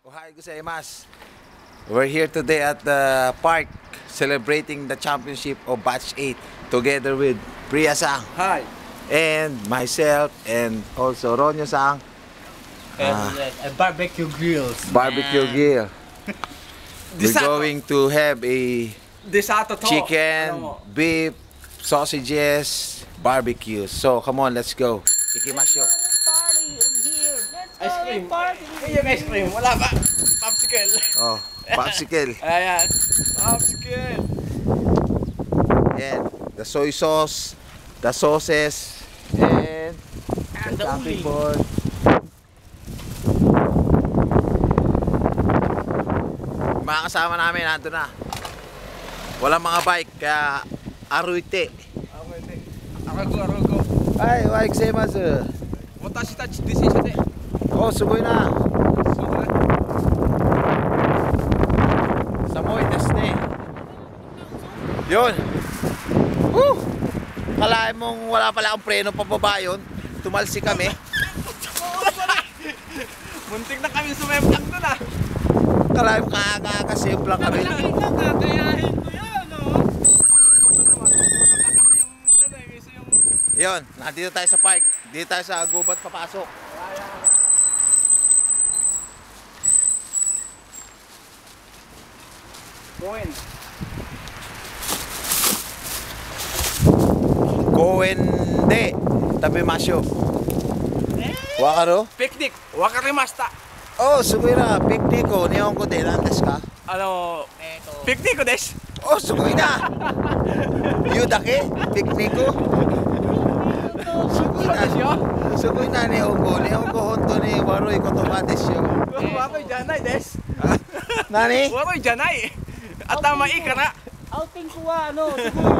Ohayo gozaimasu. We're here today at the park celebrating the championship of Batch 8 together with Priya-san. Hi. And myself and also Ronyo-san. And barbecue grills. Barbecue grill. We're going to have a chicken, beef, sausages, barbecue. So come on, let's go. Ikimasyo. Ice cream. Yung ice cream, wala ba? Popsicle. Oh, popsicle. Ayan. Popsicle. And the soy sauce, the sauces, and the chopping board. Mga kasama namin nandun na. Walang mga bike, kaya aruite. Arago. Ay, wai gozaimasu. Watashi tachi desu de. Oh, sugoi na. Samoy desu ne. Yun. Woo! Kalahin mong wala pala akong preno pababa yun. Tumalsi kami. Muntik na kami sumemplang doon ah. Kalahin mo kakasimp lang kami. Kakayahin ko yan, no? Yun, nandito tayo sa park. Dito tayo sa gubat papasok. Koende tabimasyo. Wakaro? Picnic. Wakarimashita. Oh, sugoi na. Picnic ko. Nihongo de nandesu ka? Picnic ko desu. Oh, sugoi na. Yu dake? Picnic ko? Sugoi na. Sugoi na nihongo. Nihongo honto ni waroi kotoba desu yo. Waroy janai desu. Nani? Waroy janai. Atamai kara. Outing ko wa siguro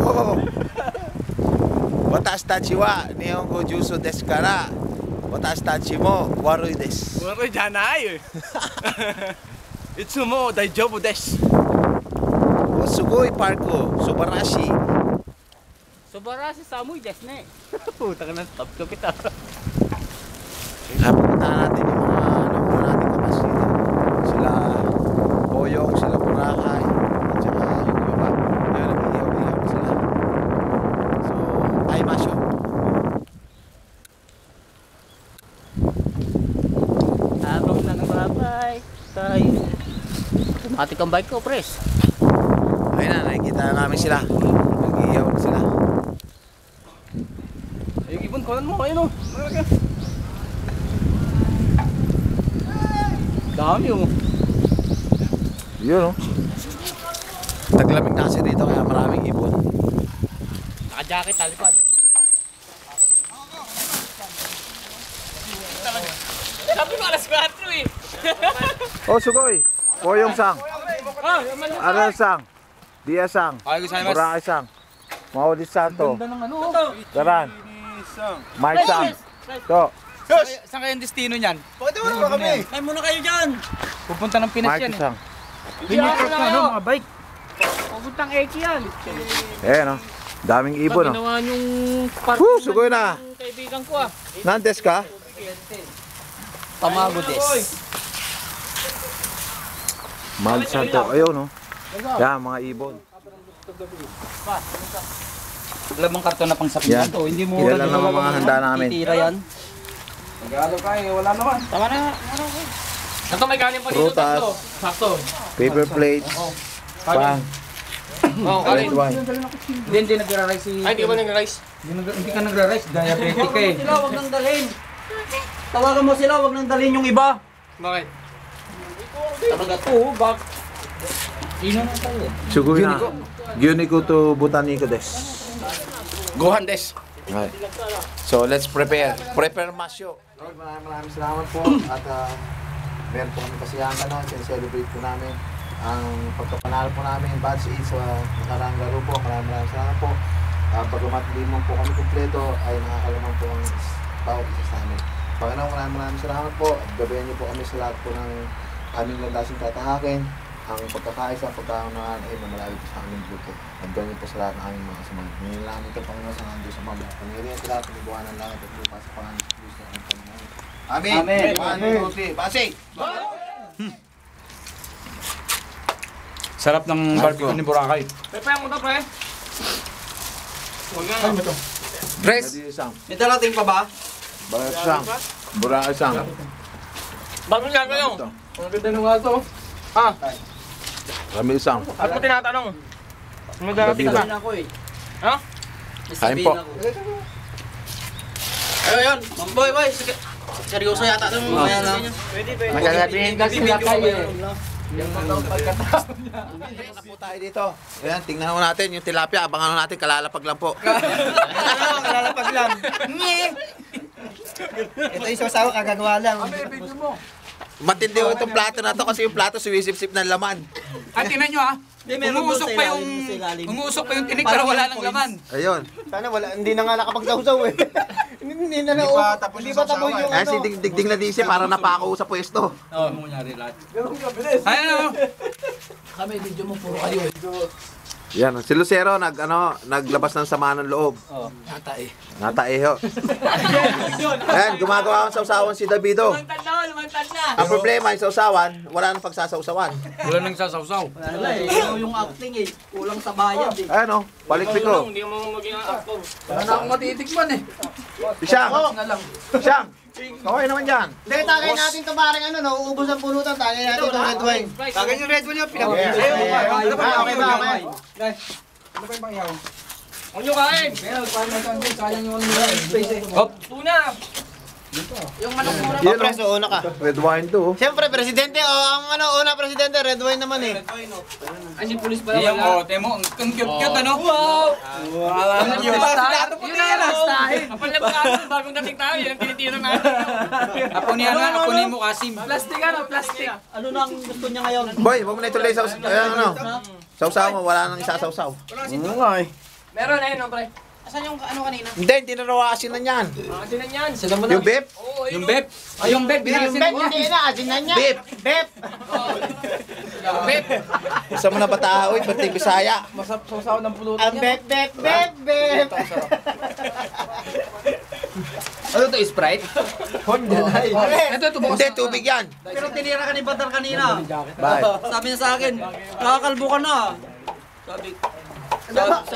Oh. Watashi tachi wa Nihongo juso desu kara, watashi tachi mo warui desu. Waroy janai. Itsumo daijoubu desu. Oh, sugoi park ko. Subarashi. Subarashi samui desu ne. Puta ka na, stop ko kita. Pupuntahan natin yung mga nakuha natin kapas dito. Sila Boyong, sila Boracay, at saka yung iba pa. Kaya nag-iyaw-iyaw na sila. So, ay masyo. Habang nagbabay tayo. Automatic ang bike ko, pres. Ayun na, nakikita na namin sila. Nag-iyaw na sila. Yung ibon, kunan mo, ayun o. Dami o. Yun, oh. Taglamig na kasi dito kaya maraming ibon. Naka-jacket, talipad. Sabi mo alas 4 eh. Oh, sugoi. Boyong-sang. Aral-sang. Dia-sang. Boracay-sang. Maudit-santo. Ganda ng ano. Daran. Mike-sang. To. Saan kayong destino niyan? Pwede mo naman kami. Ay muna kayo dyan. Pupunta ng Pinas yan eh. Mike-sang. Piniport na ano, mga bike. Pupuntang Eki yan. Eh, no. Daming ibon, no. Ginawa yung park Sugoi na. ng kaibigan ko ah. Nandes ka? Tamago des. Maudit-santo. Ayun, no. Yan, mga ibon. Wala bang karton na pang sakyan Yan. to? Hindi mo Yan lang naman mga handa namin. Titira yan. Nagalo kayo, wala naman. Tama na. Ito may galing pa dito. Prutas. Sakto. Paper plates. Pang. Oh, Red wine. Hindi nagra-rice si... Ay, di ka ba nag-rice? Hindi ka nagra-rice, diabetic ka eh. Sila, wag nang dalhin. Tawagan mo sila, wag nang dalhin yung iba. Bakit? Talaga to, bak. Ino na tayo. Sugoi na. Gyuniko to Botaniko des. Gohan des. Right. So let's prepare. Prepare masyo. Lord, maraming salamat po at meron po kami kasiyahan na celebrate po namin ang pagkapanalo po namin batch 8 sa nakaraang laro po. Maraming salamat po. Pagkamat hindi mo po kami kumpleto ay nakakalaman po ang bawat isa sa amin. Panginoon, maraming salamat po. Gabayan niyo po kami sa lahat po ng aming landasing tatahakin. Ang pagkakaisa, pagkaunaan ay mamalayo po sa aming grupo. Nagdaw niyo po sa lahat ng aming mga kasamahan. Ngayon lang ito, Panginoon, sa nandun sa mga. Pangiriyan sa lahat ng ibuwanan lang at lupa sa pangalan ng Kristo ang Panginoon. Amin. Amen. 1, 2, 3. Basig. Sarap ng barbecue ni Boracay. Pepe mo to, pre. Huwag nga. Pres. Isang. May dalating pa ba? Barat isang. Burang isang. Bakit nga kayo? Ang ganda nung nga to. Ah, Kami isang. at mo tinatanong. May darating ba? Sabihin ako eh. Ha? Kain po. Ayun, boy, sige. Seryoso yata itong mga yan. Magsasabihin kasi na kayo eh. Na po tayo dito. Ayan, tingnan mo natin yung tilapia. Abangan natin, kalalapag lang po. Kalalapag lang. Ito yung sasawa, kagagawa lang. Matindi ko itong plato na to kasi yung plato suwisip-sip ng laman. At tingnan nyo umuusok pa yung tinig pero wala nang laman. Ayun. Sana wala, hindi na nga nakapagsaw-saw eh. hindi na hindi pa tapos yung Ayan si Digding na DC para napako sa pwesto. Oo, mangyari lahat. Ayun Kami, video mo, puro kayo eh. Yan, si Lucero naglabas ng sama ng loob. Oo, natae. Nataeho. Ayan, gumagawa akong sausawan si Davido. lumantad na. Ang problema yung sausawan, wala nang pagsasausawan. Wala nang sasawsaw. Wala eh, ikaw yung acting eh. Kulang sa bayad eh. Ayan o, palikpik ko. Hindi mo maging actor. Wala na akong matitikman eh. Siyang! Na lang. Siyang! Okay naman dyan. Hindi, tagay natin ito parang uubos ang pulutan, tagay natin itong red wine. Tagay yung red one yung Okay ba, okay ba, okay? Huwag nyo kain. Sayang yung space eh. Hop. Tuna. Yung manok mura. Yan Preso, una ka. Red wine to. Siyempre, presidente, ang una presidente, red wine naman eh. Ay, si pulis pala Yung wala. bote mo, ang cute ano? Wow! Yung basta. Yun na yan Kapal na ba bagong dating tayo, yan ang tinitira natin. Ako ni ako ni mo Kasim. Plastic plastic. Ano na ang gusto niya ngayon? Boy, huwag mo na ituloy sa sausaw mo, wala nang isasawsaw. Meron ayun, pre. Asan yung ano kanina? Hindi, hindi na raw asin na yan. Asin na yan. Yung beef? Oo, ayun. Yung beb. Ay, yung beb. Yung bet, hindi na, asin na niya. Beef. Bep. Beb. Isa mo na bata, uy, pati Bisaya. Masawsaw ng pulutan Ang bep, bep, bep, bep. Ano to, Sprite? Ito, bukas. Hindi, tubig yan. Pero tinira ka ni Badar kanina. Bakit? Sabi niya sa akin, nakakalbo ka na.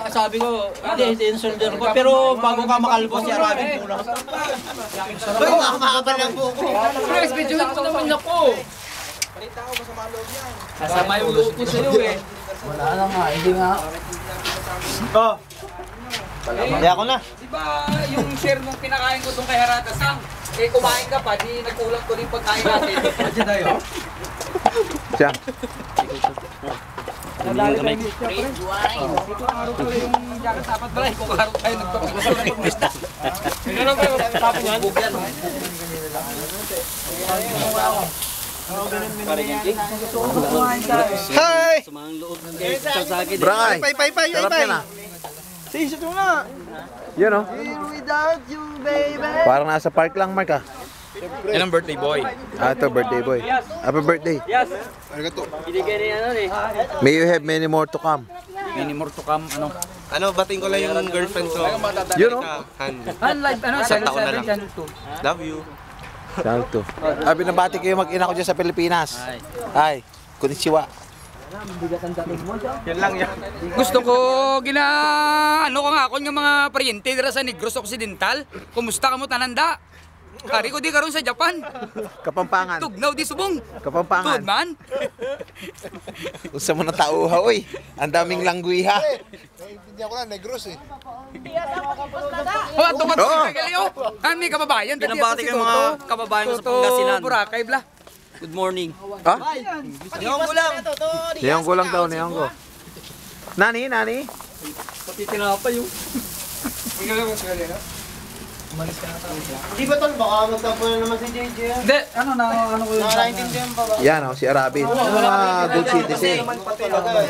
Sabi ko, hindi, insulder ko. Pero bago ka makalbo siya, Arabi muna. Uy, makakabal ng buko. Pre, video ko naman ako. Kasama yung loob ko sa'yo eh. Wala na nga, hindi nga. Oh. Hindi ako na. Di ba yung share nung pinakain ko doon kay Harada Sam? Eh, kumain ka pa, di nagkulang ko din pagkain natin. Diyan tayo. Siya. Yung jacket dapat pala, kung karoon tayo nagpapagpapagpapista. Ano ba yung tapin yan? Hi! Brangay. Pay. Sarap yan ah. Sisip mo nga. Yun oh. Without you, baby. Parang nasa park lang, Mark ah. Yan ang birthday boy. Ah, ito, birthday boy. Happy birthday. Yes. Binigay niya ano eh. May you have many more to come. Mini more to come, ano? Ano, bating ko lang yung girlfriend ko. Yun oh. Unlike, ano, Isang taon na 7-7, lang. channel 2. Love you. Channel 2. Ah, binabati kayo mag-ina ko dyan sa Pilipinas. Hi. Konnichiwa. Yan lang yan. Gusto ko ano ko nga ako ng mga paryente dira sa Negros Occidental. Kumusta ka mo tananda? Kari ko di karon sa Japan. Kapampangan. Tugnaw di subong. Kapampangan.Tud man. Unsa mo na tauha, uy. Ang daming langguiha. Hindi ako na, negros eh. Oh, ato man Oo. kagaliyo. Kami kababayan. Binabati ko yung mga kababayan ko sa Pangasinan. Burakay bla. Good morning. Ha? Ngayon ko lang. Niyong ko lang daw, niyong ko. Nani? Pati tinapay yung. Di ba tol, baka magtampo na naman si JJ. Hindi, ano ko yun. Nakaintindihan pa ba? Yan oh, si Arabin. Mga good citizen. Talaga eh.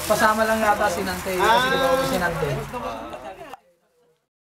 Pasama lang yata si Nante. Kasi di ba si Nante?